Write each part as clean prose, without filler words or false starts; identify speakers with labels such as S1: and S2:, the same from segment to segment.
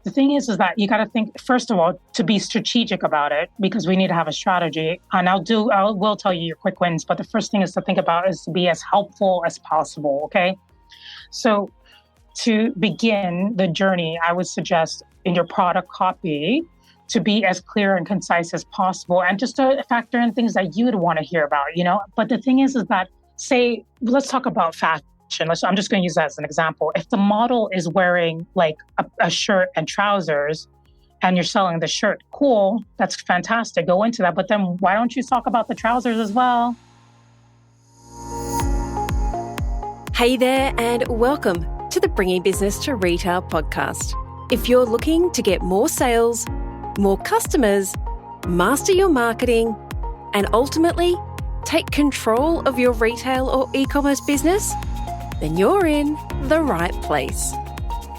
S1: The thing is that you got to think, first of all, to be strategic about it, because we need to have a strategy. And will tell you your quick wins. But the first thing is to think about is to be as helpful as possible. Okay. So to begin the journey, I would suggest in your product copy to be as clear and concise as possible, and just to factor in things that you would want to hear about, But the thing is that, say, let's talk about fashion. I'm just going to use that as an example. If the model is wearing like a shirt and trousers and you're selling the shirt, cool, that's fantastic. Go into that. But then why don't you talk about the trousers as well?
S2: Hey there, and welcome to the Bringing Business to Retail podcast. If you're looking to get more sales, more customers, master your marketing, and ultimately take control of your retail or e-commerce business, then you're in the right place.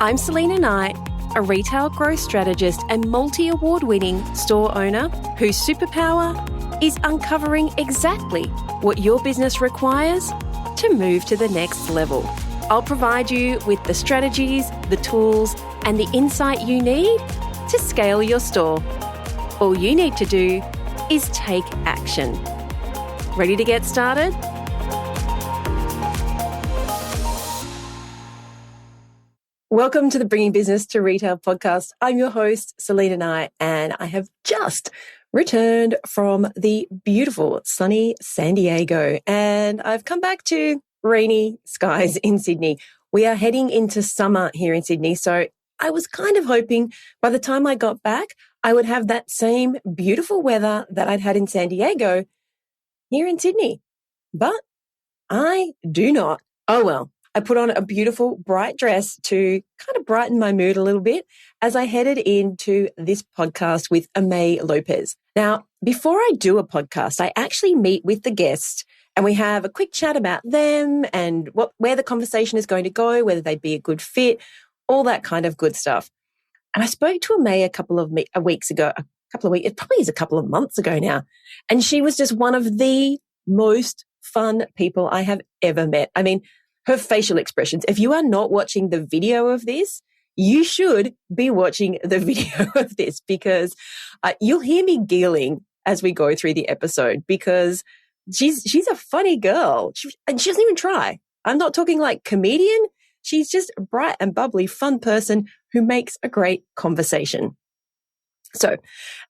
S2: I'm Selena Knight, a retail growth strategist and multi-award-winning store owner whose superpower is uncovering exactly what your business requires to move to the next level. I'll provide you with the strategies, the tools, and the insight you need to scale your store. All you need to do is take action. Ready to get started? Welcome to the Bringing Business to Retail podcast. I'm your host, Selena Knight, and I have just returned from the beautiful sunny San Diego, and I've come back to rainy skies in Sydney. We are heading into summer here in Sydney, so I was kind of hoping by the time I got back, I would have that same beautiful weather that I'd had in San Diego here in Sydney. But I do not. Oh well. I put on a beautiful bright dress to kind of brighten my mood a little bit as I headed into this podcast with Aimee Lopez. Now, before I do a podcast, I actually meet with the guest and we have a quick chat about them and where the conversation is going to go, whether they'd be a good fit, all that kind of good stuff. And I spoke to Aimee it probably is a couple of months ago now. And she was just one of the most fun people I have ever met. I mean, her facial expressions. If you are not watching the video of this, you should be watching the video of this because you'll hear me giggling as we go through the episode because she's a funny girl and she doesn't even try. I'm not talking like comedian. She's just a bright and bubbly, fun person who makes a great conversation. So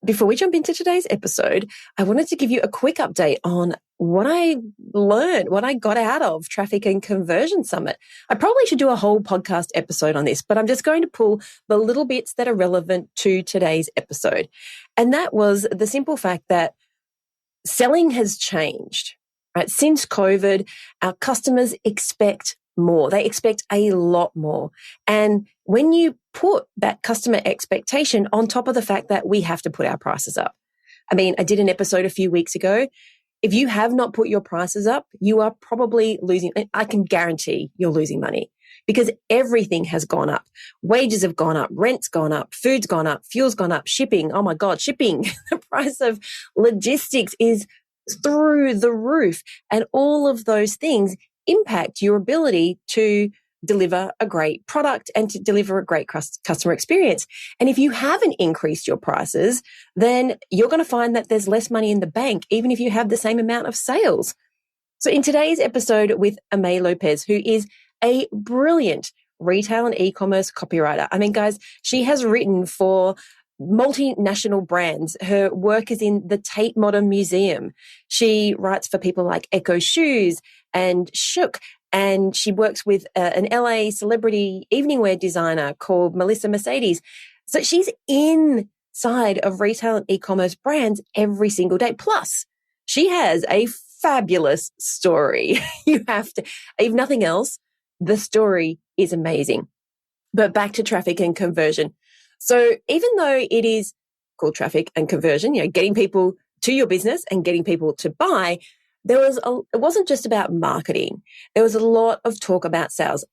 S2: before we jump into today's episode, I wanted to give you a quick update on what I learned, what I got out of Traffic and Conversion Summit. I probably should do a whole podcast episode on this, but I'm just going to pull the little bits that are relevant to today's episode. And that was the simple fact that selling has changed, right? Since COVID, our customers expect more. They expect a lot more. And when you put that customer expectation on top of the fact that we have to put our prices up. I mean, I did an episode a few weeks ago. If you have not put your prices up, you are probably losing. I can guarantee you're losing money because everything has gone up. Wages have gone up, rent's gone up, food's gone up, fuel's gone up, shipping. Oh my God, shipping. The price of logistics is through the roof. And all of those things impact your ability to deliver a great product and to deliver a great customer experience. And if you haven't increased your prices, then you're going to find that there's less money in the bank, even if you have the same amount of sales. So in today's episode with Aimee Lopez, who is a brilliant retail and e-commerce copywriter. I mean, guys, she has written for multinational brands. Her work is in the Tate Modern Museum. She writes for people like Echo Shoes and Shook. And she works with an LA celebrity evening wear designer called Melissa Mercedes. So she's inside of retail and e-commerce brands every single day. Plus, she has a fabulous story. You have to, if nothing else, the story is amazing. But back to traffic and conversion. So even though it is called traffic and conversion, getting people to your business and getting people to buy, it wasn't just about marketing. There was a lot of talk about sales,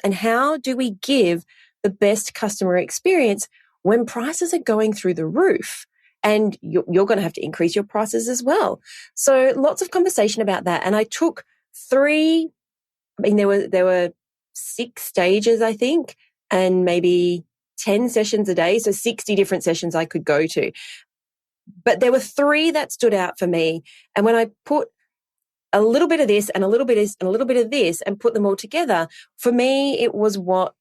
S2: and how do we give the best customer experience when prices are going through the roof and you're going to have to increase your prices as well. So lots of conversation about that. And I took there were 6 stages, I think, and maybe 10 sessions a day. So 60 different sessions I could go to. But there were 3 that stood out for me. And when I put a little bit of this and a little bit of this and a little bit of this and put them all together, for me, it was what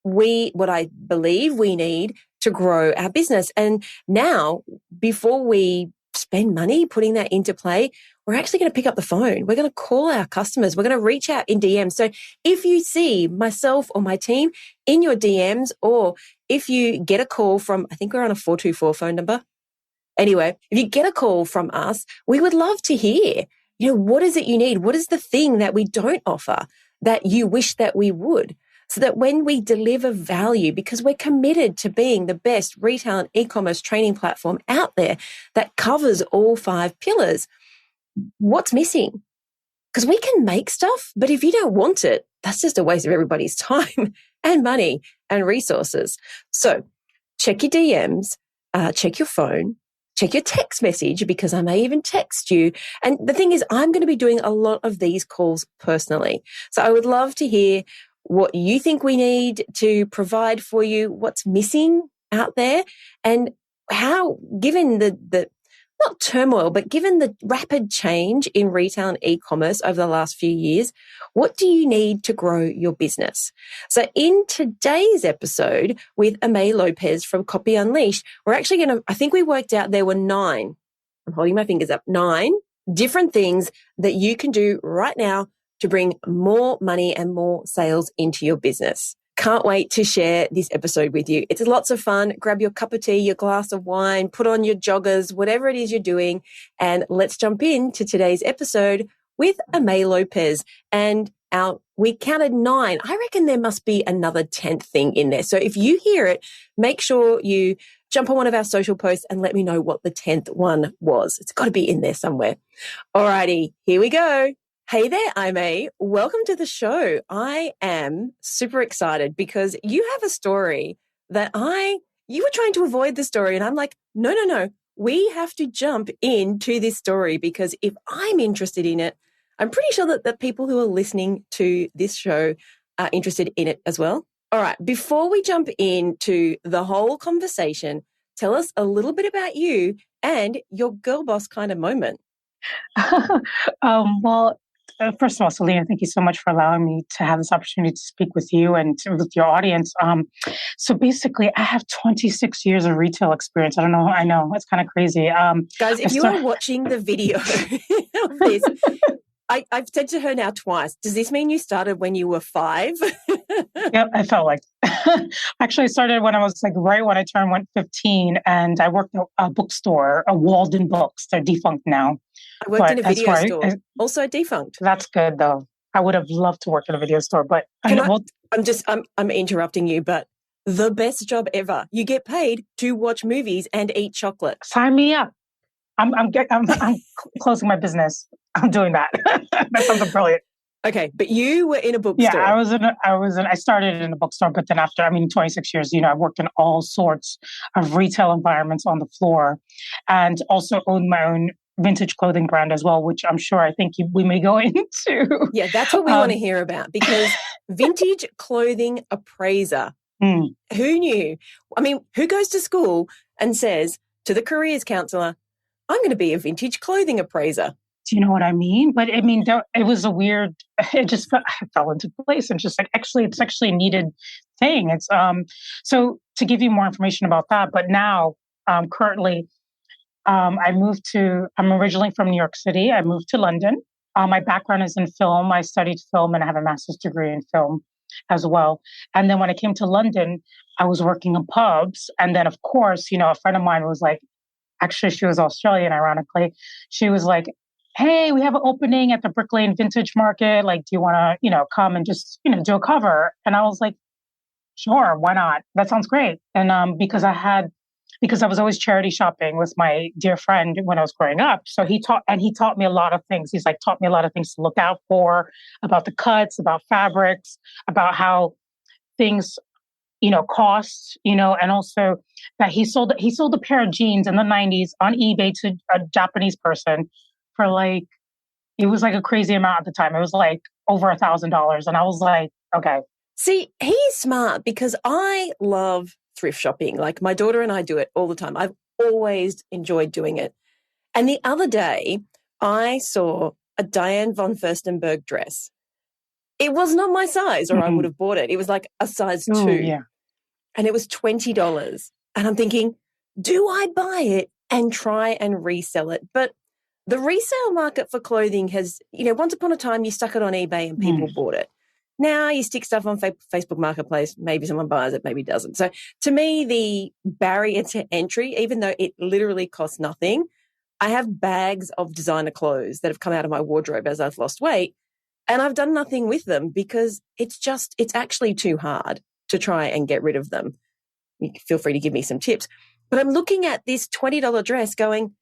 S2: I believe we need to grow our business. And now, before we spend money putting that into play, we're actually going to pick up the phone. We're going to call our customers. We're going to reach out in DMs. So if you see myself or my team in your DMs, or if you get a call from, I think we're on a 424 phone number. Anyway, if you get a call from us, we would love to hear, what is it you need? What is the thing that we don't offer that you wish that we would? So that when we deliver value, because we're committed to being the best retail and e-commerce training platform out there that covers all 5 pillars, what's missing? Because we can make stuff, but if you don't want it, that's just a waste of everybody's time and money and resources. So check your DMs, check your phone, check your text message, because I may even text you. And the thing is, I'm going to be doing a lot of these calls personally. So I would love to hear what you think we need to provide for you, what's missing out there, and how, given the not turmoil, but given the rapid change in retail and e-commerce over the last few years, what do you need to grow your business? So in today's episode with Aimee Lopez from Copy Unleashed, we're actually I think we worked out there were 9, I'm holding my fingers up, 9 different things that you can do right now to bring more money and more sales into your business. Can't wait to share this episode with you. It's lots of fun. Grab your cup of tea, your glass of wine, put on your joggers, whatever it is you're doing, and let's jump into today's episode with Aimee Lopez. And we counted 9. I reckon there must be another 10th thing in there. So if you hear it, make sure you jump on one of our social posts and let me know what the 10th one was. It's got to be in there somewhere. Alrighty, here we go. Hey there, Aimee. Welcome to the show. I am super excited because you have a story that you were trying to avoid the story, and I'm like, no. We have to jump into this story, because if I'm interested in it, I'm pretty sure that the people who are listening to this show are interested in it as well. All right, before we jump into the whole conversation, tell us a little bit about you and your girl boss kind of moment.
S1: Well, first of all, Selena, thank you so much for allowing me to have this opportunity to speak with you and with your audience. So basically, I have 26 years of retail experience. I know, it's kind of crazy.
S2: Guys, if you are watching the video of this, I've said to her now twice, does this mean you started when you were 5?
S1: Yep, I felt like actually I started when I was right when I turned 15, and I worked at a bookstore, a Walden Books. They're defunct now.
S2: I worked in a video store, also defunct.
S1: That's good though. I would have loved to work in a video store, but
S2: I'm interrupting you, but the best job ever. You get paid to watch movies and eat chocolate.
S1: Sign me up. I'm closing my business. I'm doing that. That sounds brilliant.
S2: Okay, but you were in a bookstore.
S1: Yeah, I started in a bookstore, but then after, 26 years, I've worked in all sorts of retail environments on the floor, and also owned my own vintage clothing brand as well, which I'm sure we may go into.
S2: Yeah, that's what we want to hear about, because vintage clothing appraiser. Who knew? Who goes to school and says to the careers counselor, I'm going to be a vintage clothing appraiser?
S1: Do you know what I mean? But it was a weird, I fell into place, and just it's actually a needed thing. It's, so to give you more information about that, but now, currently, I'm originally from New York City. I moved to London. My background is in film. I studied film, and I have a master's degree in film as well. And then when I came to London, I was working in pubs. And then, of course, a friend of mine was like, actually, she was Australian, ironically. She was like, hey, we have an opening at the Brick Lane Vintage Market. Do you want to, come and just, do a cover? And I was like, sure, why not? That sounds great. And because I was always charity shopping with my dear friend when I was growing up. So he taught me a lot of things. He's taught me a lot of things to look out for, about the cuts, about fabrics, about how things, cost, and also that he sold a pair of jeans in the 90s on eBay to a Japanese person for it was a crazy amount at the time. It was over $1,000. And I was like, okay,
S2: See, he's smart because I love thrift shopping. Like my daughter and I do it all the time. I've always enjoyed doing it. And the other day, I saw a Diane von Furstenberg dress. It was not my size, or I would have bought it. It was like a size 2.
S1: Yeah.
S2: And it was $20. And I'm thinking, do I buy it and try and resell it? But the resale market for clothing has, once upon a time you stuck it on eBay and people bought it. Now you stick stuff on Facebook Marketplace, maybe someone buys it, maybe doesn't. So to me, the barrier to entry, even though it literally costs nothing, I have bags of designer clothes that have come out of my wardrobe as I've lost weight, and I've done nothing with them because it's actually too hard to try and get rid of them. You can feel free to give me some tips. But I'm looking at this $20 dress going,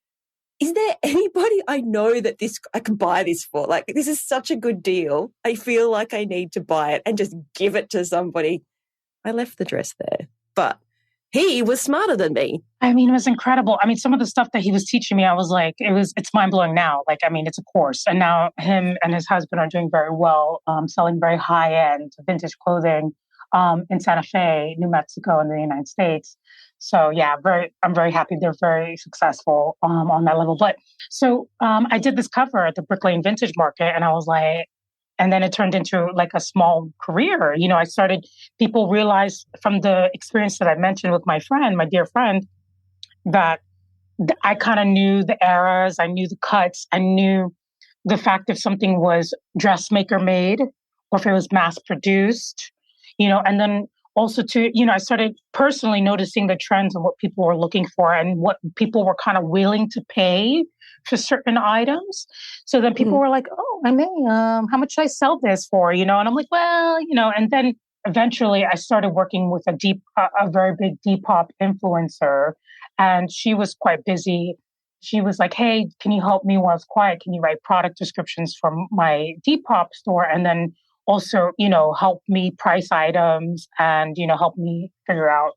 S2: is there anybody I know that I can buy this for? Like, this is such a good deal. I feel like I need to buy it and just give it to somebody. I left the dress there, but he was smarter than me.
S1: I mean, it was incredible. I mean, some of the stuff that he was teaching me, I was like, it's mind blowing now. Like, I mean, it's a course. And now him and his husband are doing very well, selling very high end vintage clothing in Santa Fe, New Mexico, in the United States. So yeah, I'm very happy. They're very successful on that level. But so I did this cover at the Brick Lane Vintage Market, and I was like, and then it turned into like a small career. People realized from the experience that I mentioned with my dear friend, that I kind of knew the eras, I knew the cuts, I knew the fact if something was dressmaker made or if it was mass produced, and then also I started personally noticing the trends and what people were looking for and what people were kind of willing to pay for certain items. So then people were like, oh, how much should I sell this for? And I'm like, well, and then eventually I started working with a very big Depop influencer, and she was quite busy. She was like, hey, can you help me while I was quiet? Can you write product descriptions for my Depop store? And then also, help me price items and, help me figure out,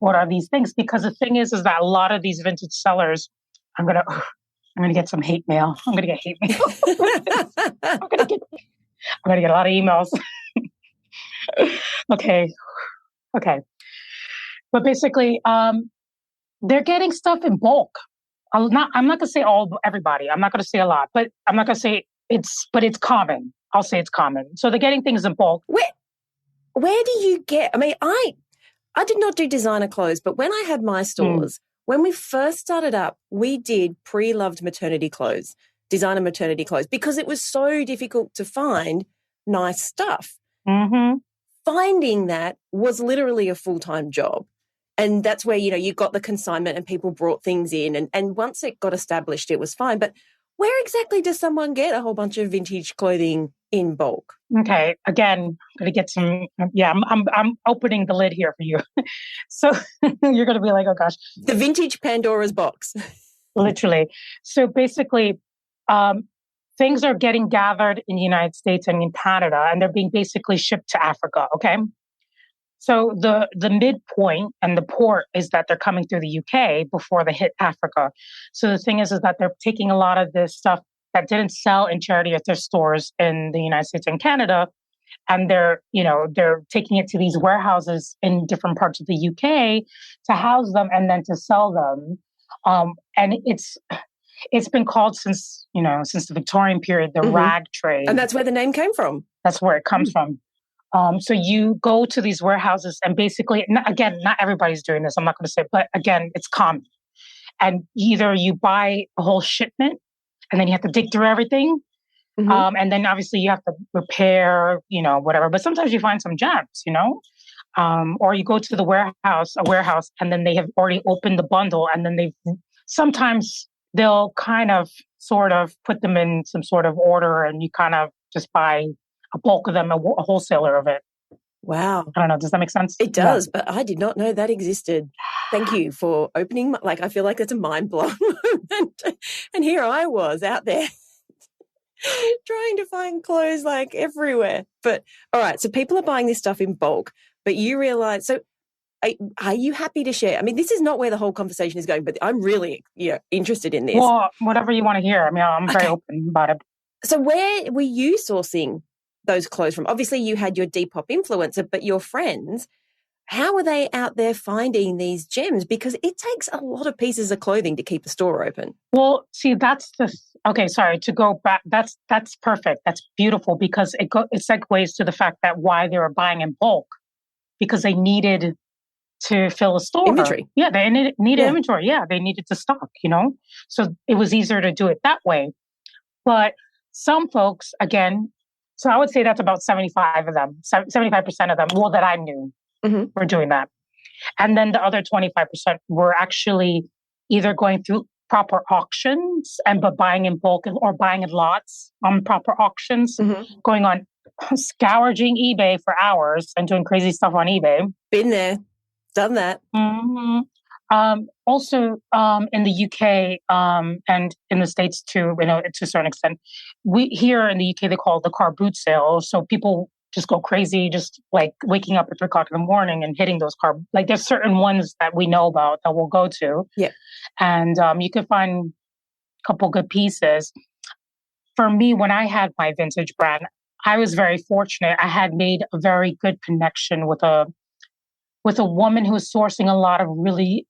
S1: what are these things? Because the thing is that a lot of these vintage sellers, I'm going to get some hate mail. I'm going to get hate mail. I'm going to get a lot of emails. Okay. But basically, they're getting stuff in bulk. I'm not going to say everybody. I'm not going to say a lot, but I'm not going to say it's common. I'll say it's common. So they're getting things in bulk.
S2: Where do you get, I did not do designer clothes, but when I had my stores, when we first started up, we did pre-loved maternity clothes, designer maternity clothes, because it was so difficult to find nice stuff. Finding that was literally a full-time job. And that's where, you got the consignment and people brought things in. And once it got established, it was fine. But where exactly does someone get a whole bunch of vintage clothing in bulk?
S1: Okay, again, I'm going to get some. Yeah, I'm opening the lid here for you. So you're going to be like, oh gosh,
S2: the vintage Pandora's box,
S1: literally. So basically, things are getting gathered in the United States and in Canada, and they're being basically shipped to Africa. Okay. So the midpoint and the port is that they're coming through the UK before they hit Africa. So the thing is that they're taking a lot of this stuff that didn't sell in charity at their stores in the United States and Canada, and they're taking it to these warehouses in different parts of the UK to house them and then to sell them. And it's been called since the Victorian period, the rag trade.
S2: And that's where the name came from.
S1: That's where it comes from. So you go to these warehouses and basically, again, not everybody's doing this. I'm not going to say, but again, it's common. And either you buy a whole shipment and then you have to dig through everything. And then obviously you have to repair, whatever. But sometimes you find some gems, or you go to a warehouse, and then they have already opened the bundle, and then sometimes they'll kind of sort of put them in some sort of order, and you kind of just buy a bulk of them, a wholesaler of it.
S2: Wow.
S1: I don't know. Does that make sense?
S2: It does, but I did not know that existed. Thank you for opening. I feel like that's a mind-blowing moment. And here I was out there trying to find clothes everywhere. But all right, so people are buying this stuff in bulk, but you realize, so are you happy to share? I mean, this is not where the whole conversation is going, but I'm really interested in this.
S1: Well, whatever you want to hear. I mean, I'm very open about it.
S2: So where were you sourcing those clothes from? Obviously, you had your Depop influencer, but your friends, how are they out there finding these gems? Because it takes a lot of pieces of clothing to keep a store open.
S1: Well, see, okay, sorry, to go back. That's perfect. That's beautiful because it segues to the fact that why they were buying in bulk, because they needed to fill a store.
S2: Inventory.
S1: Yeah, they needed inventory. Yeah, they needed to stock, So it was easier to do it that way. But some folks, again, so I would say that's about 75 of them, 75% of them, well, that I knew were doing that. And then the other 25% were actually either going through proper auctions but buying in bulk or buying in lots on proper auctions, going on scourging eBay for hours and doing crazy stuff on eBay.
S2: Been there, done that.
S1: Also, in the UK and in the States too, to a certain extent, we here in the UK they call it the car boot sale. So people just go crazy, just like waking up at 3 o'clock in the morning and hitting those like there's certain ones that we know about that we'll go to.
S2: Yeah.
S1: And you can find a couple good pieces. For me, when I had my vintage brand, I was very fortunate. I had made a very good connection with a woman who was sourcing a lot of really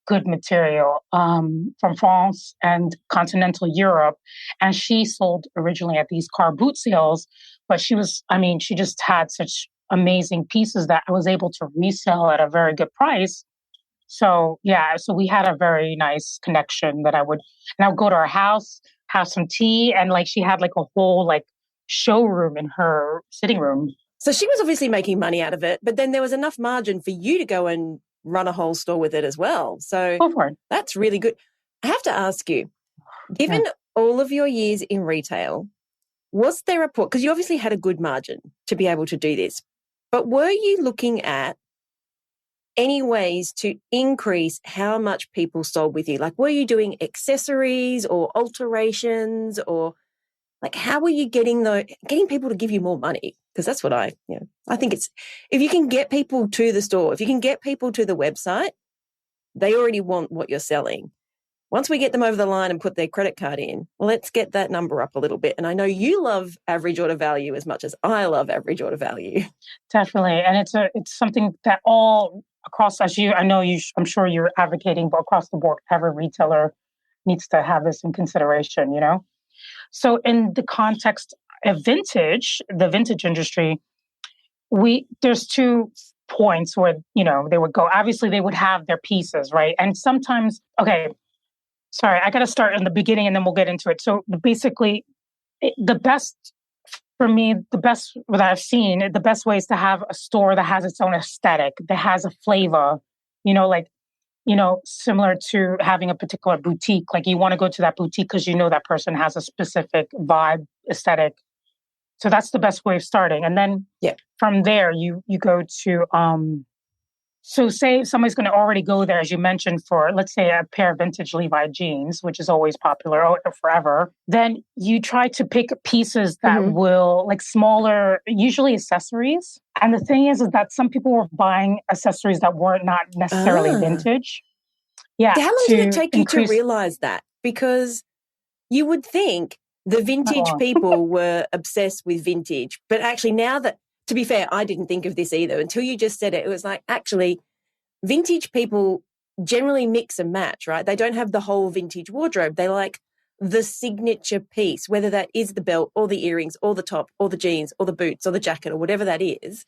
S1: good material from France and continental Europe. And she sold originally at these car boot sales, but she just had such amazing pieces that I was able to resell at a very good price. So so we had a very nice connection that I would go to her house, have some tea, and like she had like a whole like showroom in her sitting room.
S2: So she was obviously making money out of it, but then there was enough margin for you to go and run a whole store with it as well. So
S1: go for it.
S2: That's really good. I have to ask you, given all of your years in retail, was there a point, because you obviously had a good margin to be able to do this, but were you looking at any ways to increase how much people sold with you? Like, were you doing accessories or alterations, or like how were you getting people to give you more money? Because that's what I think it's, if you can get people to the store, if you can get people to the website, they already want what you're selling. Once we get them over the line and put their credit card in, let's get that number up a little bit. And I know you love average order value as much as I love average order value.
S1: Definitely. And it's something that all across, I'm sure you're advocating, but across the board, every retailer needs to have this in consideration, So in the context of the vintage industry, there's 2 points where, they would go. Obviously, they would have their pieces, right? And sometimes, sorry, I got to start in the beginning and then we'll get into it. So basically, the best that I've seen, the best way is to have a store that has its own aesthetic, that has a flavor, similar to having a particular boutique. Like you want to go to that boutique because that person has a specific vibe, aesthetic. So that's the best way of starting. And then from there, you go to, so say somebody's going to already go there, as you mentioned, for, let's say, a pair of vintage Levi jeans, which is always popular forever. Then you try to pick pieces that will, like smaller, usually accessories. And the thing is that some people were buying accessories that were not necessarily vintage. Yeah.
S2: How long did it take you to realize that? Because you would think the vintage people were obsessed with vintage. But actually now that, to be fair, I didn't think of this either until you just said it. It was like, actually, vintage people generally mix and match, right? They don't have the whole vintage wardrobe. They like the signature piece, whether that is the belt or the earrings or the top or the jeans or the boots or the jacket or whatever that is.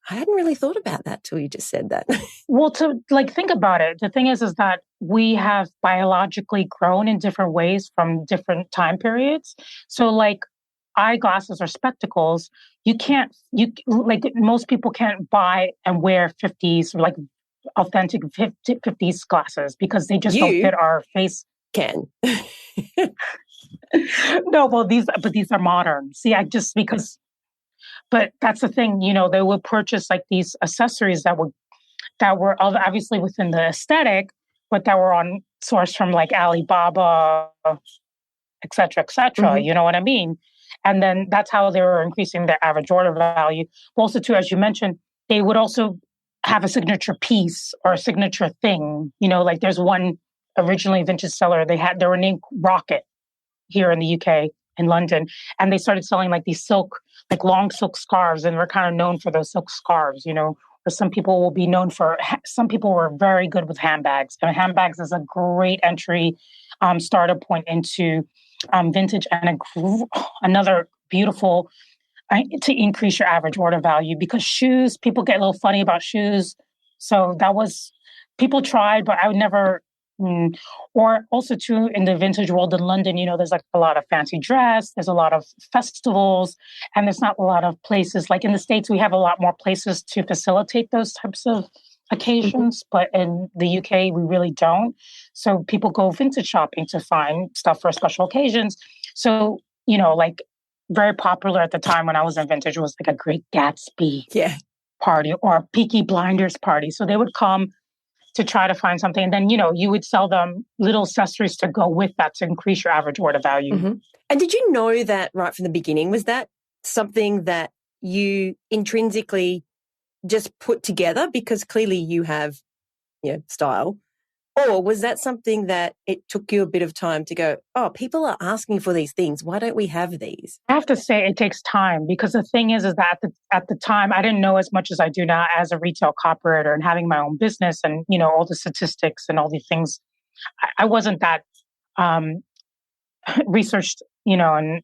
S2: I hadn't really thought about that till you just said that.
S1: Well, to think about it, the thing is that we have biologically grown in different ways from different time periods. So like eyeglasses or spectacles, most people can't buy and wear 50s, like authentic 50s glasses because they just don't fit our face.
S2: Can.
S1: No, well, these are modern. See, but that's the thing, they would purchase like these accessories that were obviously within the aesthetic, but that were sourced from like Alibaba, et cetera, you know what I mean? And then that's how they were increasing their average order value. Also, too, as you mentioned, they would also have a signature piece or a signature thing. Like there's one originally vintage seller. They were named Rocket here in the UK, in London, and they started selling like these silk, like long silk scarves, and we're kind of known for those silk scarves, or some people will be known for, some people were very good with handbags. And handbags is a great entry starter point into vintage, and another beautiful to increase your average order value, because shoes, people get a little funny about shoes. So that was, people tried, but I would never. Or also too, in the vintage world in London, there's like a lot of fancy dress, there's a lot of festivals, and there's not a lot of places. Like in the States, we have a lot more places to facilitate those types of occasions, but in the UK, we really don't. So people go vintage shopping to find stuff for special occasions. So, like very popular at the time when I was in vintage was like a Great Gatsby party or a Peaky Blinders party. So they would come to try to find something. And then, you would sell them little accessories to go with that to increase your average order value.
S2: Mm-hmm. And did you know that right from the beginning? Was that something that you intrinsically just put together because clearly you have, style? Or was that something that it took you a bit of time to go, oh, people are asking for these things. Why don't we have these?
S1: I have to say it takes time, because the thing is that at the time, I didn't know as much as I do now as a retail copywriter and having my own business and, all the statistics and all these things. I wasn't that researched, and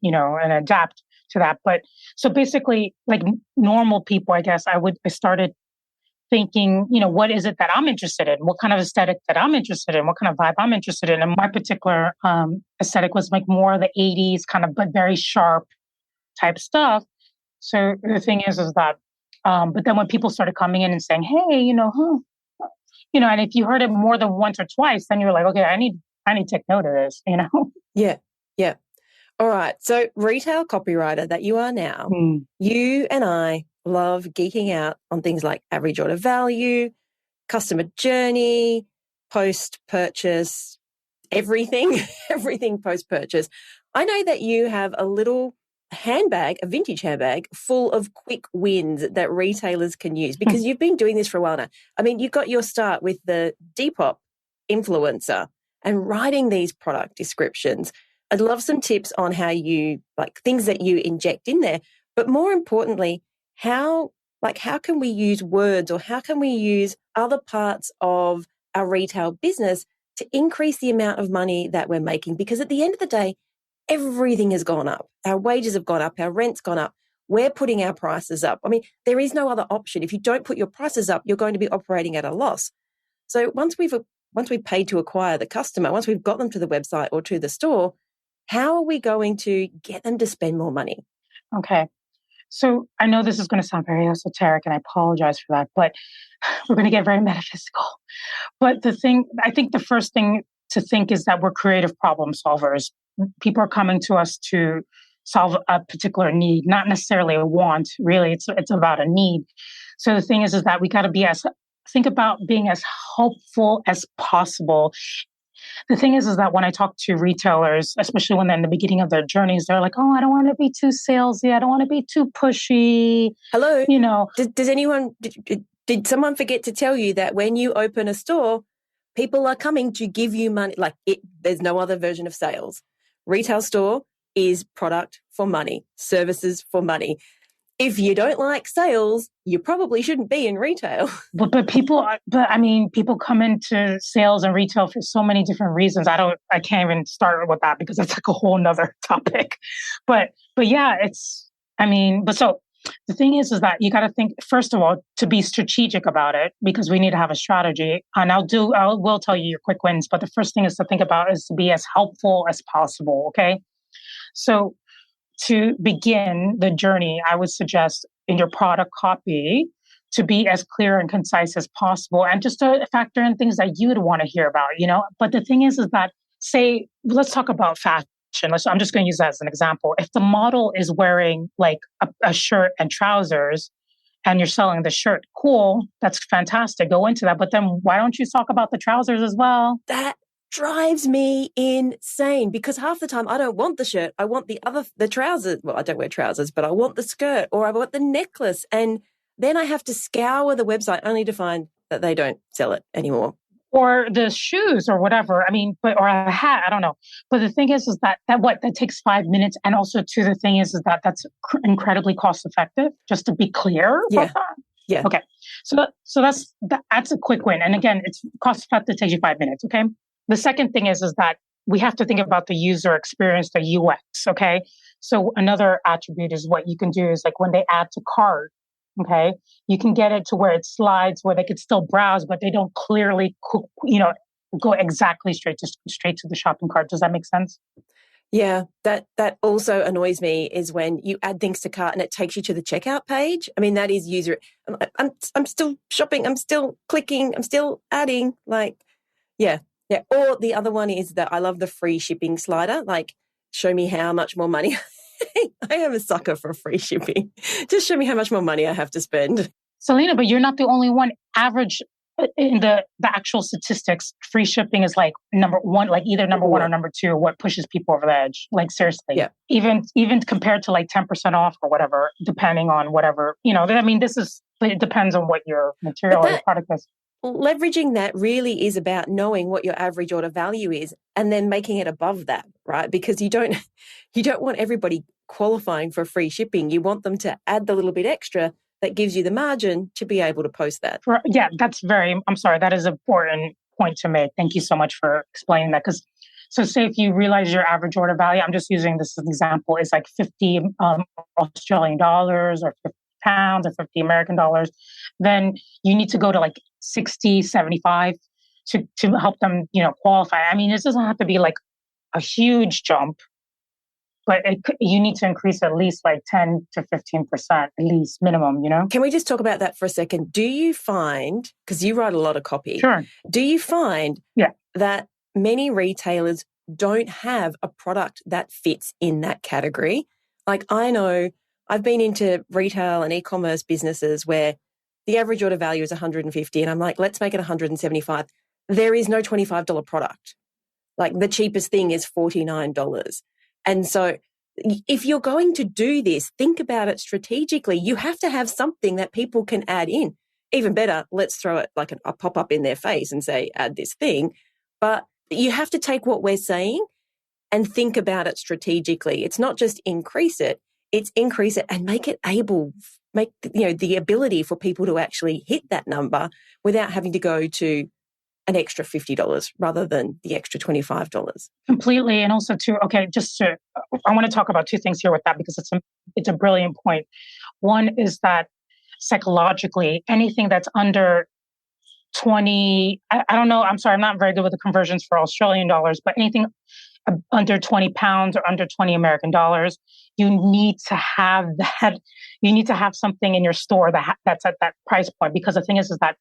S1: adapt to that. But so basically, like normal people, I guess I started thinking, what is it that I'm interested in? What kind of aesthetic that I'm interested in? What kind of vibe I'm interested in? And my particular aesthetic was like more the 80s kind of, but very sharp type stuff. So the thing is that, but then when people started coming in and saying, hey, and if you heard it more than once or twice, then you're like, okay, I need to take note of this,
S2: Yeah. Yeah. All right. So retail copywriter that you are now, you and I love geeking out on things like average order value, customer journey, post-purchase, everything post-purchase. I know that you have a little handbag, a vintage handbag, full of quick wins that retailers can use because you've been doing this for a while now. I mean, you got your start with the Depop influencer and writing these product descriptions. I'd love some tips on how you, like things that you inject in there, but more importantly, how can we use words or how can we use other parts of our retail business to increase the amount of money that we're making? Because at the end of the day, everything has gone up. Our wages have gone up. Our rent's gone up. We're putting our prices up. I mean, there is no other option. If you don't put your prices up, you're going to be operating at a loss. So once we've paid to acquire the customer, once we've got them to the website or to the store, how are we going to get them to spend more money?
S1: Okay. So I know this is going to sound very esoteric, and I apologize for that, but we're going to get very metaphysical. But I think the first thing to think is that we're creative problem solvers. People are coming to us to solve a particular need, not necessarily a want. Really, it's about a need. So the thing is that we got to think about being as helpful as possible. The thing is that when I talk to retailers, especially when they're in the beginning of their journeys, they're like, oh, I don't want to be too salesy. I don't want to be too pushy.
S2: Hello. Did someone forget to tell you that when you open a store, people are coming to give you money? There's no other version of sales. Retail store is product for money, services for money. If you don't like sales, you probably shouldn't be in retail.
S1: But people come into sales and retail for so many different reasons. I can't even start with that because that's like a whole nother topic. But yeah, so the thing is that you got to think, first of all, to be strategic about it, because we need to have a strategy. And I will tell you your quick wins. But the first thing is to think about is to be as helpful as possible. Okay. So to begin the journey, I would suggest in your product copy to be as clear and concise as possible, and just to factor in things that you would want to hear about, But the thing is that, let's talk about fashion. I'm just going to use that as an example. If the model is wearing like a shirt and trousers and you're selling the shirt, cool, that's fantastic. Go into that. But then why don't you talk about the trousers as well?
S2: That drives me insane because half the time I don't want the shirt. I want the trousers. Well, I don't wear trousers, but I want the skirt or I want the necklace. And then I have to scour the website only to find that they don't sell it anymore.
S1: or the shoes or whatever. I mean, but or a hat. I don't know. But the thing is that takes 5 minutes, and also too, the thing is that that's incredibly cost effective. Just to be clear about
S2: Yeah.
S1: that.
S2: Yeah.
S1: Okay. So that's a quick win, and again, it's cost effective. Takes you 5 minutes. Okay. The second thing is that we have to think about the user experience, the UX. Okay. So another attribute is what you can do is like when they add to cart. Okay, you can get it to where it slides, where they could still browse, but they don't clearly, go exactly straight to the shopping cart. Does that make sense?
S2: Yeah, that also annoys me is when you add things to cart and it takes you to the checkout page. I mean, that is user. I'm still shopping. I'm still clicking. I'm still adding. Like, yeah, yeah. Or the other one is that I love the free shipping slider. Like, show me how much more money. I am a sucker for free shipping. Just show me how much more money I have to spend.
S1: Selena, but you're not the only one. Average in the actual statistics, free shipping is like number one, like either number one or number two. What pushes people over the edge? Like seriously,
S2: yeah.
S1: Even compared to like 10% off or whatever, depending on whatever I mean, it depends on what your material or your product is.
S2: Leveraging that really is about knowing what your average order value is and then making it above that, right? Because you don't want everybody qualifying for free shipping. You want them to add the little bit extra that gives you the margin to be able to post that.
S1: I'm sorry, that is an important point to make. Thank you so much for explaining that. So say if you realize your average order value, I'm just using this as an example, is like 50 Australian dollars or 50 pounds or 50 American dollars, then you need to go to like 60, 75 to help them, qualify. I mean, this doesn't have to be like a huge jump, but you need to increase at least like 10 to 15%, at least minimum,
S2: Can we just talk about that for a second? Do you find, because you write a lot of copy,
S1: sure.
S2: Do you find that many retailers don't have a product that fits in that category? Like I know I've been into retail and e-commerce businesses where the average order value is 150 and I'm like, let's make it 175. There is no $25 product. Like the cheapest thing is $49. And so if you're going to do this, think about it strategically. You have to have something that people can add in. Even better, let's throw it like a pop-up in their face and say, add this thing. But you have to take what we're saying and think about it strategically. It's not just increase it, it's increase it and make the ability for people to actually hit that number without having to go to an extra $50 rather than the extra $25.
S1: Completely. And also I want to talk about two things here with that because it's a brilliant point. One is that psychologically, anything that's under 20, I don't know, I'm sorry, I'm not very good with the conversions for Australian dollars, but anything under 20 pounds or under 20 American dollars, you need to have that. You need to have something in your store that's at that price point, because the thing is that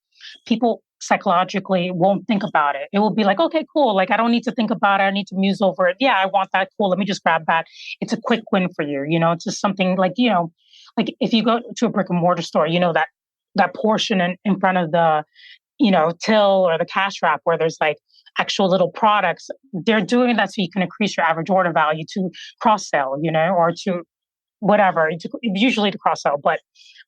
S1: people psychologically won't think about it. It will be like, okay, cool. Like, I don't need to think about it. I need to muse over it. Yeah, I want that. Cool. Let me just grab that. It's a quick win for you. It's just something like, like if you go to a brick and mortar store, that portion in front of the, till or the cash wrap where there's like actual little products, they're doing that so you can increase your average order value to cross sell, or to whatever, usually to cross sell. But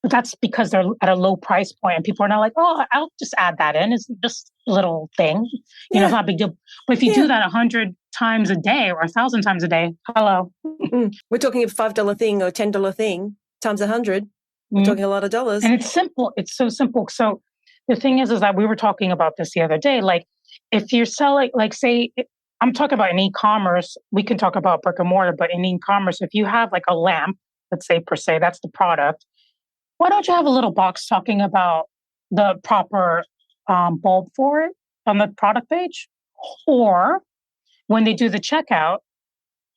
S1: that's because they're at a low price point and people are not like, oh, I'll just add that in. It's just a little thing. It's not a big deal. But if you do that 100 times a day or 1,000 times a day, hello.
S2: We're talking a $5 thing or $10 thing times 100. We're talking a lot of dollars.
S1: And it's simple. It's so simple. So the thing is that we were talking about this the other day. Like if you're selling, like say, I'm talking about in e-commerce, we can talk about brick and mortar, but in e-commerce, if you have like a lamp, let's say per se, that's the product. Why don't you have a little box talking about the proper bulb for it on the product page? Or when they do the checkout,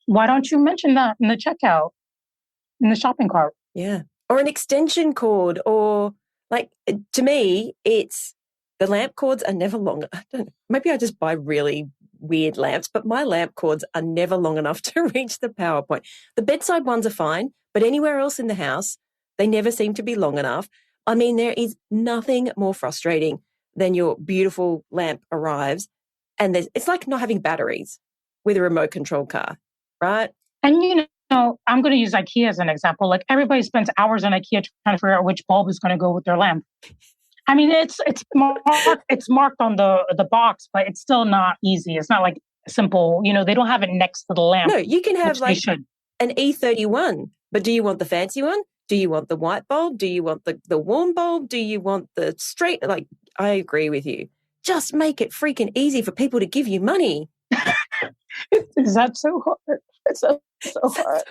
S1: why don't you mention that in the checkout, in the shopping cart?
S2: Yeah. Or an extension cord, or like, to me, it's the lamp cords are never long. I don't know, maybe I just buy really weird lamps, but my lamp cords are never long enough to reach the power point. The bedside ones are fine, but anywhere else in the house, they never seem to be long enough. I mean, there is nothing more frustrating than your beautiful lamp arrives and it's like not having batteries with a remote control car, right?
S1: And I'm going to use IKEA as an example. Like everybody spends hours on IKEA trying to figure out which bulb is going to go with their lamp. I mean, it's marked on the box, but it's still not easy. It's not like simple. They don't have it next to the lamp,
S2: No, you can have
S1: which they
S2: like
S1: should.
S2: an E31, but do you want the fancy one? Do you want the white bulb? Do you want the warm bulb? Do you want the straight? Like, I agree with you. Just make it freaking easy for people to give you money.
S1: Is that so hard? It's so hard.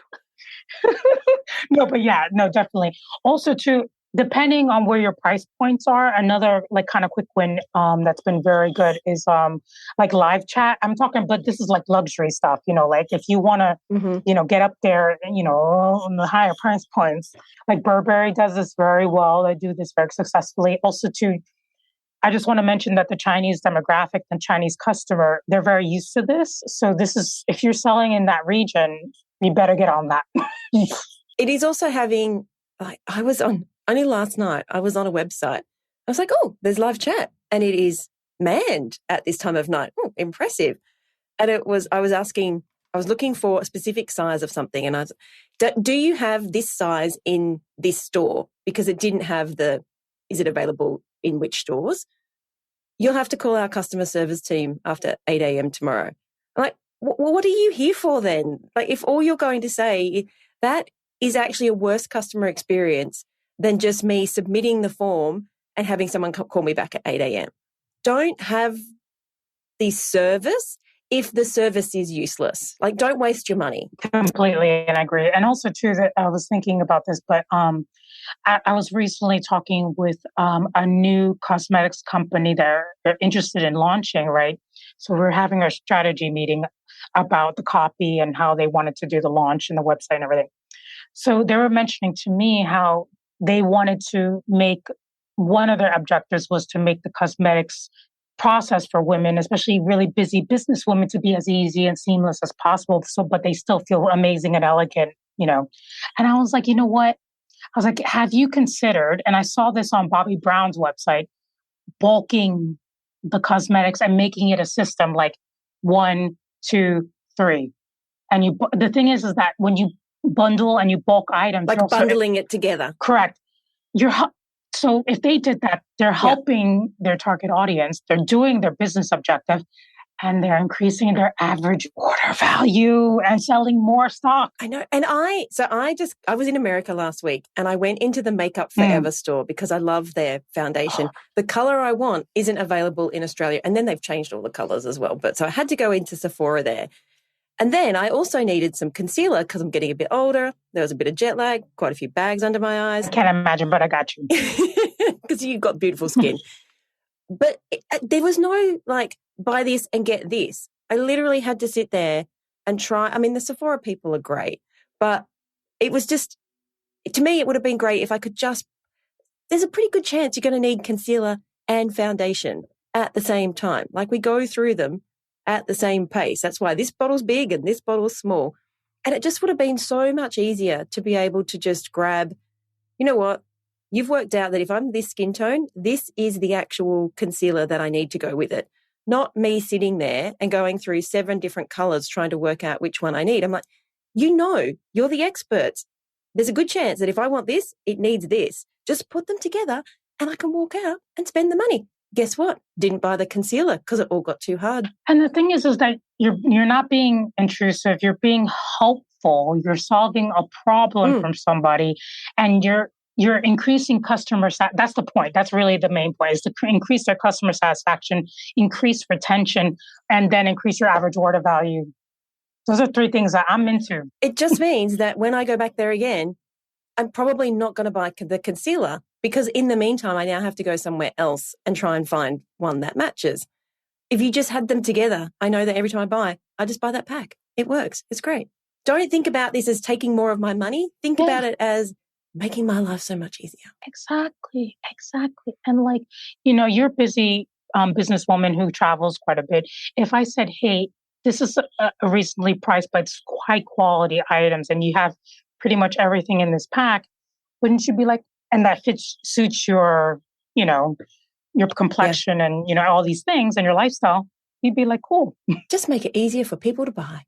S1: No, but yeah, no, definitely. Also, too, depending on where your price points are, another like kind of quick win that's been very good is like live chat. I'm talking, but this is like luxury stuff. Like if you want to, get up there, on the higher price points. Like Burberry does this very well. They do this very successfully. Also, too, I just want to mention that the Chinese demographic, the Chinese customer, they're very used to this. So this is, if you're selling in that region, you better get on that.
S2: It is also having, like, only last night, I was on a website. I was like, oh, there's live chat. And it is manned at this time of night. Oh, impressive. And I was looking for a specific size of something. And I was, do you have this size in this store? Because it didn't have is it available in which stores? You'll have to call our customer service team after 8 a.m. tomorrow. I'm like, what are you here for then? Like, if all you're going to say, that is actually a worse customer experience than just me submitting the form and having someone call me back at 8 a.m. Don't have the service if the service is useless. Like, don't waste your money.
S1: Completely, and I agree. And also, too, that I was thinking about this, but I was recently talking with a new cosmetics company that they're interested in launching, right? So we're having a strategy meeting about the copy and how they wanted to do the launch and the website and everything. So they were mentioning to me how they wanted to make, one of their objectives was to make the cosmetics process for women, especially really busy business women, to be as easy and seamless as possible. So, but they still feel amazing and elegant, And I was like, you know what? I was like, have you considered, and I saw this on Bobbi Brown's website, bulking the cosmetics and making it a system like 1, 2, 3. And the thing is that when you bundle and you bulk items,
S2: like bundling it together.
S1: Correct. So if they did that, they're helping their target audience. They're doing their business objective, and they're increasing their average order value and selling more stock.
S2: I know. And I was in America last week and I went into the Makeup Forever store because I love their foundation. The color I want isn't available in Australia. And then they've changed all the colors as well. But so I had to go into Sephora there. And then I also needed some concealer because I'm getting a bit older. There was a bit of jet lag, quite a few bags under my eyes.
S1: I can't imagine, but I got you.
S2: Because you've got beautiful skin. But there was no like, buy this and get this. I literally had to sit there and try. I mean, the Sephora people are great, but it was just, to me, it would have been great if I could there's a pretty good chance you're going to need concealer and foundation at the same time. Like, we go through them at the same pace. That's why this bottle's big and this bottle's small. And it just would have been so much easier to be able to just grab, you know what? You've worked out that if I'm this skin tone, this is the actual concealer that I need to go with it. Not me sitting there and going through 7 different colors trying to work out which one I need. I'm like, you're the experts. There's a good chance that if I want this, it needs this. Just put them together and I can walk out and spend the money. Guess what? Didn't buy the concealer because it all got too hard.
S1: And the thing is that you're not being intrusive. You're being helpful. You're solving a problem from somebody, and you're increasing customer that's the point. That's really the main point, is to increase their customer satisfaction, increase retention, and then increase your average order value. Those are 3 things that I'm into.
S2: It just means that when I go back there again, I'm probably not going to buy the concealer, because in the meantime, I now have to go somewhere else and try and find one that matches. If you just had them together, I know that every time I buy, I just buy that pack. It works. It's great. Don't think about this as taking more of my money. Think about it as making my life so much easier.
S1: Exactly. And like, you're a busy businesswoman who travels quite a bit. If I said, hey, this is a recently priced, but it's high quality items, and you have pretty much everything in this pack, wouldn't you be like, and that suits your, your complexion and, all these things and your lifestyle, you'd be like, cool.
S2: Just make it easier for people to buy.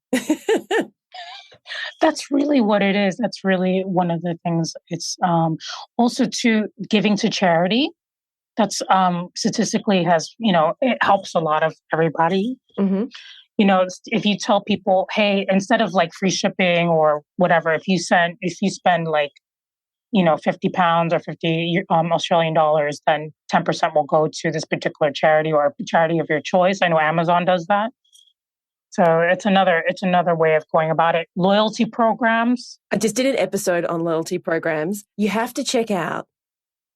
S1: That's really what it is. That's really one of the things. It's also to giving to charity. That's statistically has, it helps a lot of everybody.
S2: Mm-hmm.
S1: If you tell people, hey, instead of like free shipping or whatever, if you spend like, £50 or 50 Australian dollars, then 10% will go to this particular charity or a charity of your choice. I know Amazon does that. So it's another way of going about it. Loyalty programs.
S2: I just did an episode on loyalty programs. You have to check out,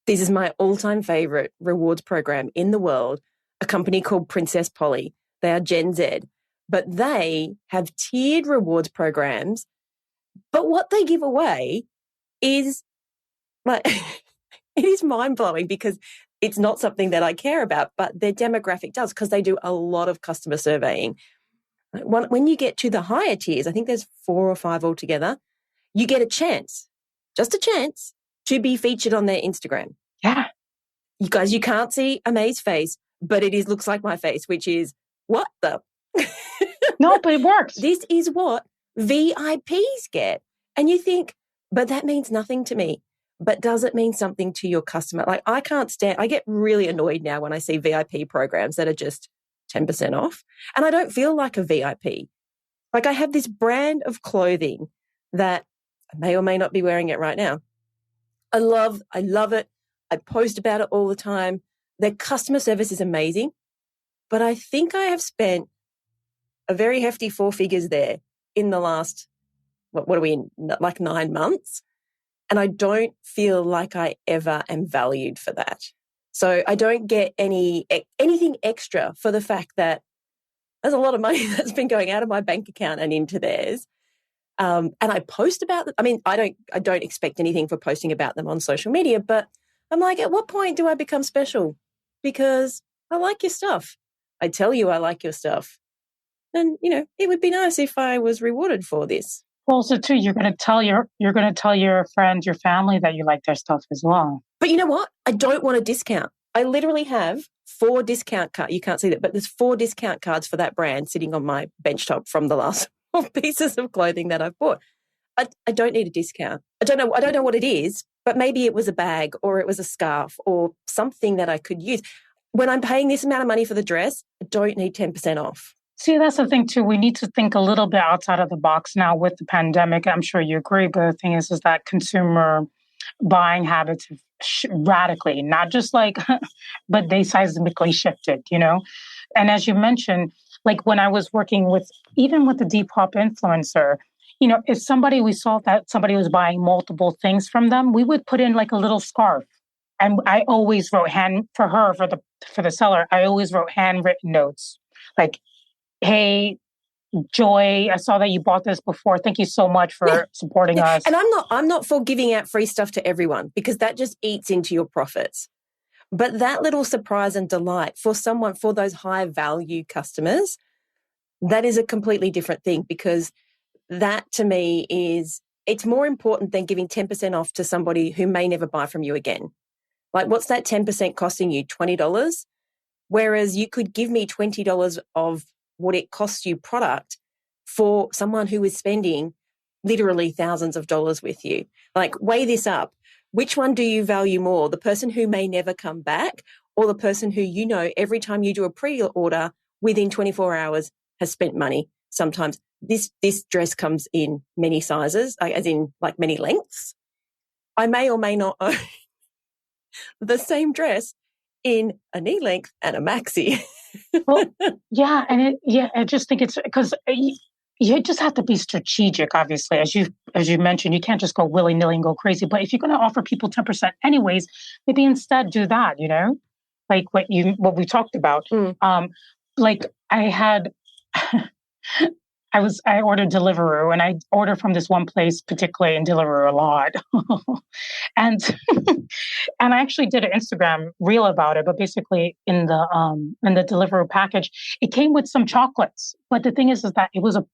S2: this is my all-time favorite rewards program in the world, a company called Princess Polly. They are Gen Z, but they have tiered rewards programs. But what they give away is like, it is mind-blowing because it's not something that I care about, but their demographic does, because they do a lot of customer surveying. When you get to the higher tiers, I think there's 4 or 5 altogether, you get a chance, just a chance, to be featured on their Instagram.
S1: Yeah.
S2: You guys, you can't see Aimee's face, but it looks like my face, which is, what the?
S1: No, but it works.
S2: This is what VIPs get. And you think, but that means nothing to me. But does it mean something to your customer? Like, I get really annoyed now when I see VIP programs that are just 10% off. And I don't feel like a VIP. Like, I have this brand of clothing that I may or may not be wearing it right now. I love it. I post about it all the time. Their customer service is amazing. But I think I have spent a very hefty 4 figures there in the last, what are we in, like 9 months? And I don't feel like I ever am valued for that. So I don't get anything extra for the fact that there's a lot of money that's been going out of my bank account and into theirs. And I post about them. I mean, I don't expect anything for posting about them on social media, but I'm like, at what point do I become special? Because I like your stuff. I tell you I like your stuff. And, it would be nice if I was rewarded for this.
S1: Well, so too, you're going to tell your friends, your family that you like their stuff as well.
S2: But you know what? I don't want a discount. I literally have 4 discount cards. You can't see that, but there's 4 discount cards for that brand sitting on my bench top from the last 4 pieces of clothing that I've bought. I don't need a discount. I don't know what it is, but maybe it was a bag or it was a scarf or something that I could use. When I'm paying this amount of money for the dress, I don't need 10% off.
S1: See, that's the thing too. We need to think a little bit outside of the box now with the pandemic. I'm sure you agree, but the thing is that consumer buying habits have radically, not just like, but they seismically shifted, And as you mentioned, like when I was working even with the Depop influencer, if we saw that somebody was buying multiple things from them, we would put in like a little scarf. And I always wrote for the seller, I always wrote handwritten notes like, hey, Joy, I saw that you bought this before. Thank you so much for supporting us.
S2: And I'm not for giving out free stuff to everyone, because that just eats into your profits. But that little surprise and delight for those high value customers, that is a completely different thing, because that to me it's more important than giving 10% off to somebody who may never buy from you again. Like, what's that 10% costing you? $20? Whereas you could give me $20 of what it costs you product for someone who is spending literally thousands of dollars with you. Like, weigh this up. Which one do you value more? The person who may never come back, or the person who, every time you do a pre-order within 24 hours has spent money? Sometimes this dress comes in many sizes, as in like many lengths. I may or may not own the same dress in a knee length and a maxi.
S1: Well, yeah. And I just think it's because you just have to be strategic, obviously. As you mentioned, you can't just go willy-nilly and go crazy. But if you're going to offer people 10% anyways, maybe instead do that, like what we talked about. Like I had, I ordered Deliveroo, and I order from this one place particularly in Deliveroo a lot. And and I actually did an Instagram reel about it, but basically in the Deliveroo package, it came with some chocolates. But the thing is that it was a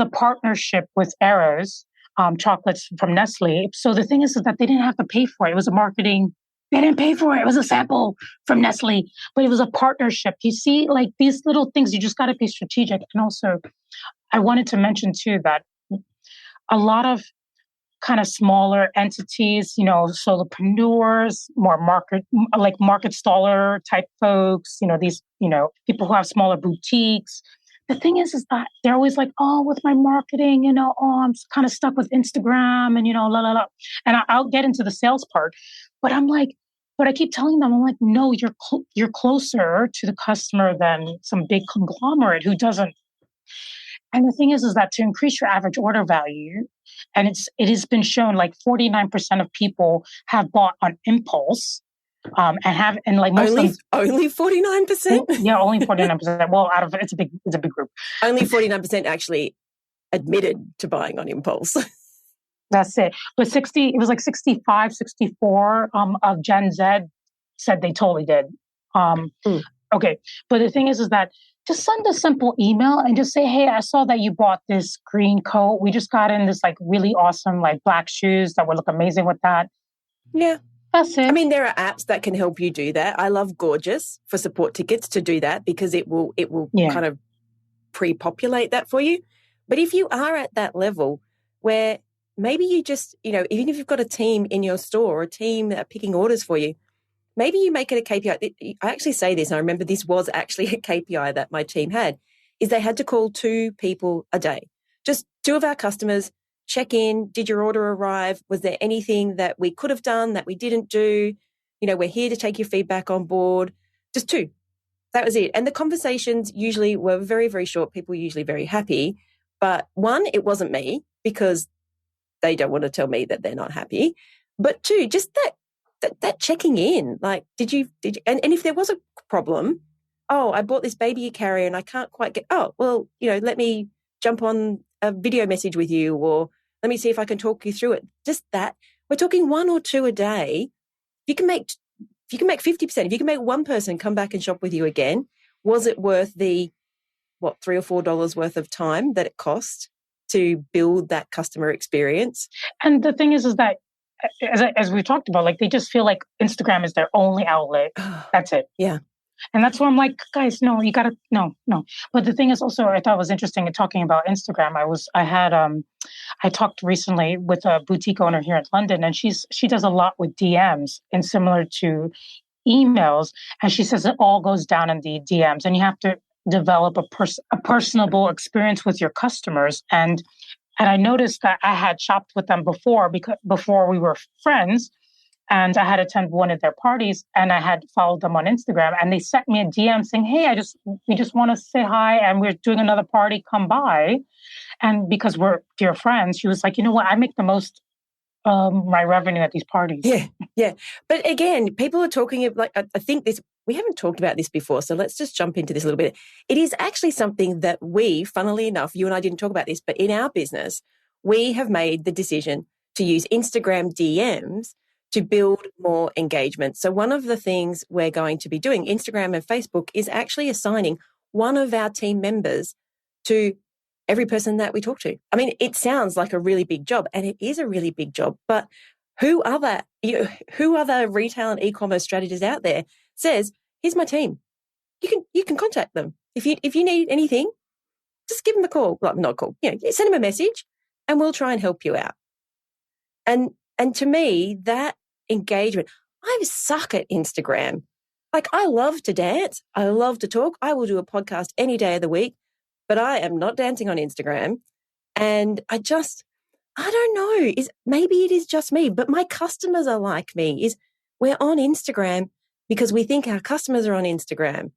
S1: partnership with Eros, chocolates from Nestle. So the thing is that they didn't have to pay for it. It was a marketing. They didn't pay for it. It was a sample from Nestle, but it was a partnership. You see, like these little things, you just got to be strategic. And also, I wanted to mention too that a lot of kind of smaller entities, solopreneurs, more market staller type folks, these, people who have smaller boutiques. The thing is that they're always like, oh, with my marketing, I'm kind of stuck with Instagram and, la, la, la. And I'll get into the sales part, but but I keep telling them, I'm like, no, you're closer to the customer than some big conglomerate who doesn't. And the thing is that to increase your average order value, and it has been shown like 49% of people have bought on impulse, and like most
S2: only 49%.
S1: Yeah, only 49%. Well, out of it's a big group.
S2: Only 49% actually admitted to buying on impulse.
S1: That's it. But it was like 65, 64 of Gen Z said they totally did. Okay. But the thing is that just send a simple email and just say, hey, I saw that you bought this green coat. We just got in this like really awesome like black shoes that would look amazing with that.
S2: Yeah.
S1: That's it.
S2: I mean, there are apps that can help you do that. I love Gorgeous for support tickets to do that because it will kind of pre-populate that for you. But if you are at that level where maybe you just, even if you've got a team in your store or a team that are picking orders for you, maybe you make it a KPI. I actually say this, and I remember this was actually a KPI that my team had, is they had to call 2 people a day. Just 2 of our customers, check in, did your order arrive? Was there anything that we could have done that we didn't do? We're here to take your feedback on board. Just 2. That was it. And the conversations usually were very, very short. People were usually very happy. But 1, it wasn't me because they don't want to tell me that they're not happy. But 2, just that checking in, like, did you, and if there was a problem, I bought this baby carrier and I can't quite get, let me jump on a video message with you, or let me see if I can talk you through it. Just that. We're talking 1 or 2 a day. If you can make 50%, if you can make one person come back and shop with you again, was it worth the, $3 or $4 worth of time that it cost to build that customer experience?
S1: And the thing is that, as we talked about, like they just feel like Instagram is their only outlet. That's it.
S2: Yeah.
S1: And that's where I'm like, guys, no, you gotta, no. But the thing is also, I thought it was interesting in talking about Instagram. I talked recently with a boutique owner here in London, and she does a lot with DMs and similar to emails. And she says it all goes down in the DMs, and you have to develop a personable experience with your customers. And I noticed that I had shopped with them before we were friends, and I had attended one of their parties, and I had followed them on Instagram, and they sent me a DM saying, hey, we just want to say hi, and we're doing another party, come by. And because we're dear friends, she was like, you know what, I make the most my revenue at these parties.
S2: Yeah. But again, people are talking of, like, I think we haven't talked about this before, so let's just jump into this a little bit. It is actually something that we, funnily enough, you and I didn't talk about this, but in our business, we have made the decision to use Instagram DMs to build more engagement. So one of the things we're going to be doing, Instagram and Facebook, is actually assigning one of our team members to every person that we talk to. I mean, it sounds like a really big job, and it is a really big job, but who other retail and e-commerce strategists out there says, here's my team. You can contact them. If you need anything, just give them a call. Well, not a call, send them a message and we'll try and help you out. And to me, that engagement, I suck at Instagram. Like, I love to dance. I love to talk. I will do a podcast any day of the week, but I am not dancing on Instagram. And I don't know, maybe it is just me, but my customers are like me, we're on Instagram because we think our customers are on Instagram. I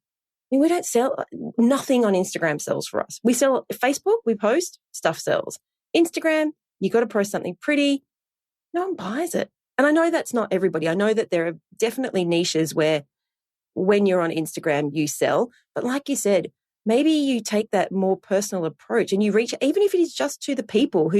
S2: mean, we don't sell, nothing on Instagram sells for us. We sell Facebook, we post, stuff sells. Instagram, you got to post something pretty, no one buys it. And I know that's not everybody. I know that there are definitely niches where when you're on Instagram, you sell. But like you said, maybe you take that more personal approach and you reach, even if it is just to the people who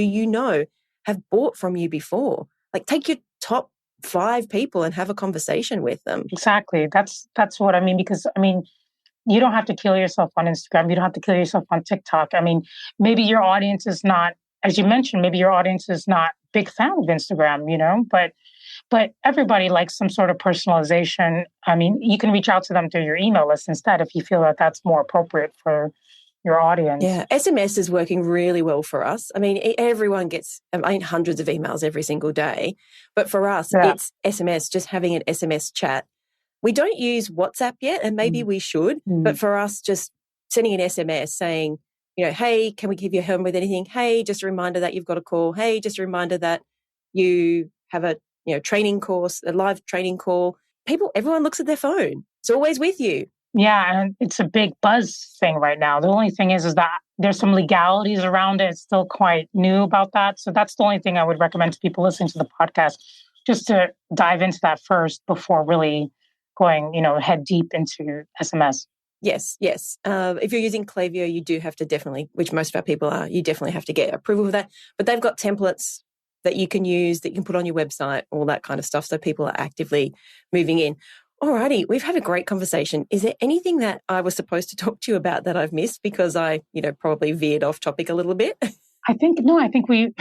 S2: have bought from you before. Like, take your top 5 people and have a conversation with them.
S1: Exactly. That's what I mean, because you don't have to kill yourself on Instagram. You don't have to kill yourself on TikTok. I mean, maybe your audience is not, as you mentioned, maybe your audience is not big fan of Instagram, but everybody likes some sort of personalization. I mean, you can reach out to them through your email list instead if you feel that that's more appropriate for your audience.
S2: Yeah, SMS is working really well for us. I mean, everyone gets hundreds of emails every single day. But for us, it's SMS, just having an SMS chat. We don't use WhatsApp yet, and maybe we should. But for us, just sending an SMS saying, hey, can we give you help with anything? Hey, just a reminder that you've got a call. Hey, just a reminder that you have a training course, a live training call. Everyone looks at their phone. It's always with you.
S1: Yeah, and it's a big buzz thing right now. The only thing is that there's some legalities around it. It's still quite new about that. So that's the only thing I would recommend to people listening to the podcast, just to dive into that first before really going, head deep into SMS.
S2: Yes. If you're using Klaviyo, you do have to definitely, which most of our people are, you definitely have to get approval for that. But they've got templates that you can use, that you can put on your website, all that kind of stuff. So people are actively moving in. Alrighty, we've had a great conversation. Is there anything that I was supposed to talk to you about that I've missed because I, probably veered off topic a little bit?
S1: I think we,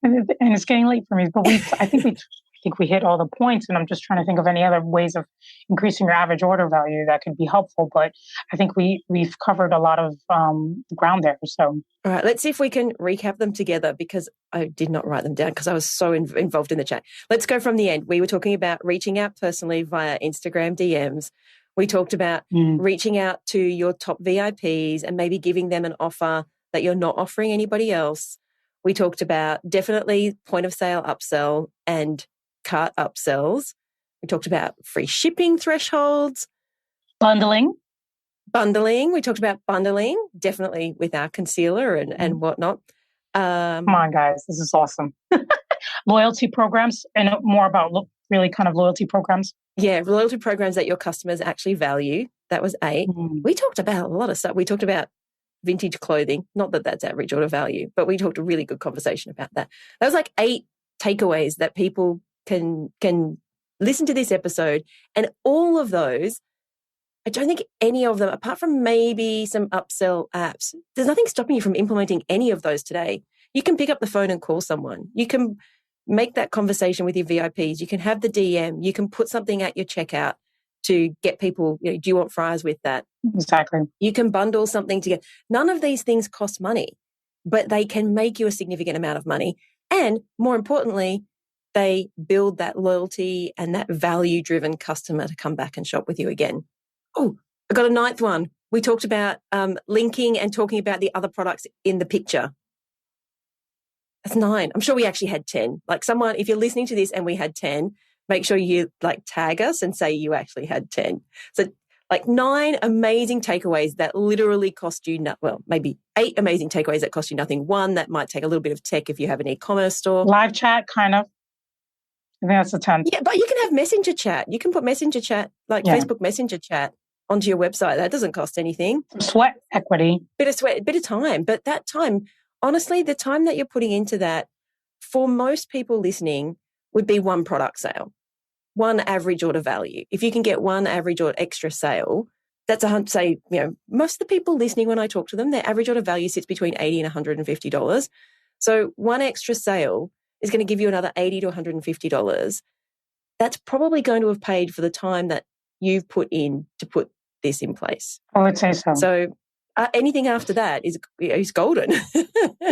S1: and it's getting late for me, but I think we hit all the points, and I'm just trying to think of any other ways of increasing your average order value that could be helpful. But I think we've covered a lot of ground there. So,
S2: all right, let's see if we can recap them together, because I did not write them down because I was so involved in the chat. Let's go from the end. We were talking about reaching out personally via Instagram DMs. We talked about reaching out to your top VIPs and maybe giving them an offer that you're not offering anybody else. We talked about definitely point of sale upsell and cart upsells. We talked about free shipping thresholds.
S1: Bundling.
S2: We talked about bundling, definitely with our concealer and whatnot.
S1: Come on, guys. This is awesome. Loyalty programs, and more about really kind of loyalty programs.
S2: Yeah, loyalty programs that your customers actually value. That was 8. We talked about a lot of stuff. We talked about vintage clothing. Not that that's average order value, but we talked a really good conversation about that. That was like 8 takeaways that people can listen to this episode, and all of those, I don't think any of them, apart from maybe some upsell apps, there's nothing stopping you from implementing any of those today. You can pick up the phone and call someone. You can make that conversation with your VIPs. You can have the DM. You can put something at your checkout to get people, do you want fries with that?
S1: Exactly.
S2: You can bundle something together. None of these things cost money, but they can make you a significant amount of money. And more importantly, they build that loyalty and that value-driven customer to come back and shop with you again. Oh, I got a 9th one. We talked about linking and talking about the other products in the picture. That's 9. I'm sure we actually had 10. Like someone, if you're listening to this and we had 10, make sure you tag us and say you actually had 10. So 9 amazing takeaways that literally cost you, maybe 8 amazing takeaways that cost you nothing. 1 that might take a little bit of tech if you have an e-commerce store.
S1: Live chat, kind of. I think that's a 10.
S2: Yeah, but you can have messenger chat. You can put messenger chat, Facebook messenger chat, onto your website. That doesn't cost anything.
S1: Sweat equity.
S2: Bit of time. But that time, honestly, the time that you're putting into that, for most people listening, would be 1 product sale, 1 average order value. If you can get 1 average or extra sale, that's most of the people listening, when I talk to them, their average order value sits between $80 and $150. So 1 extra sale is going to give you another $80 to $150. That's probably going to have paid for the time that you've put in to put this in place.
S1: I would say so.
S2: So anything after that is golden.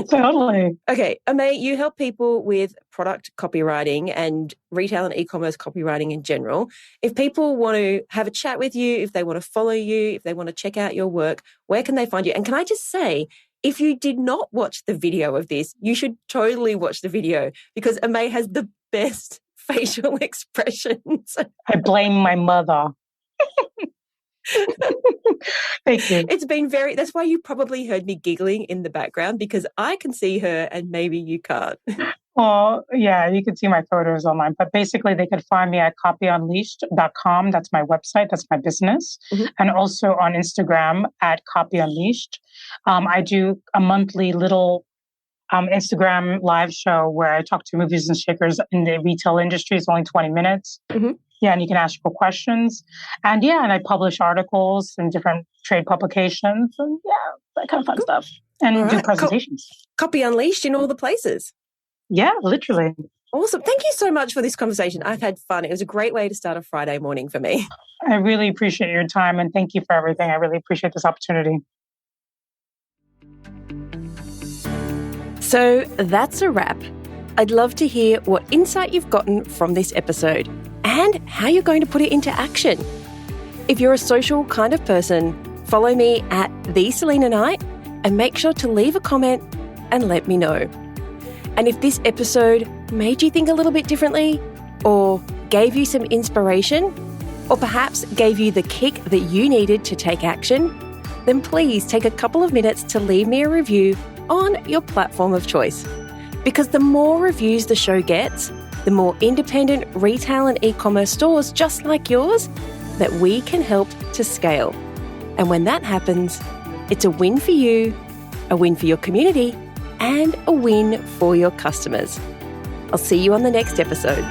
S1: Totally.
S2: Okay, Aimee, you help people with product copywriting and retail and e-commerce copywriting in general. If people want to have a chat with you, if they want to follow you, if they want to check out your work, where can they find you? And can I just say, if you did not watch the video of this, you should totally watch the video, because Aimee has the best facial expressions.
S1: I blame my mother. Thank you.
S2: It's been that's why you probably heard me giggling in the background, because I can see her and maybe you can't.
S1: Well, yeah, you can see my photos online, but basically they could find me at copyunleashed.com. That's my website. That's my business. And also on Instagram at copyunleashed. I do a monthly little Instagram live show where I talk to movers and shakers in the retail industry. It's only 20 minutes. Yeah, and you can ask for questions. And I publish articles in different trade publications and that kind of fun stuff. And do presentations.
S2: Copy Unleashed in all the places.
S1: Yeah, literally.
S2: Awesome. Thank you so much for this conversation. I've had fun. It was a great way to start a Friday morning for me.
S1: I really appreciate your time, and thank you for everything. I really appreciate this opportunity.
S2: So that's a wrap. I'd love to hear what insight you've gotten from this episode and how you're going to put it into action. If you're a social kind of person, follow me at @theselenaknight and make sure to leave a comment and let me know. And if this episode made you think a little bit differently, or gave you some inspiration, or perhaps gave you the kick that you needed to take action, then please take a couple of minutes to leave me a review on your platform of choice. Because the more reviews the show gets, the more independent retail and e-commerce stores just like yours that we can help to scale. And when that happens, it's a win for you, a win for your community, and a win for your customers. I'll see you on the next episode.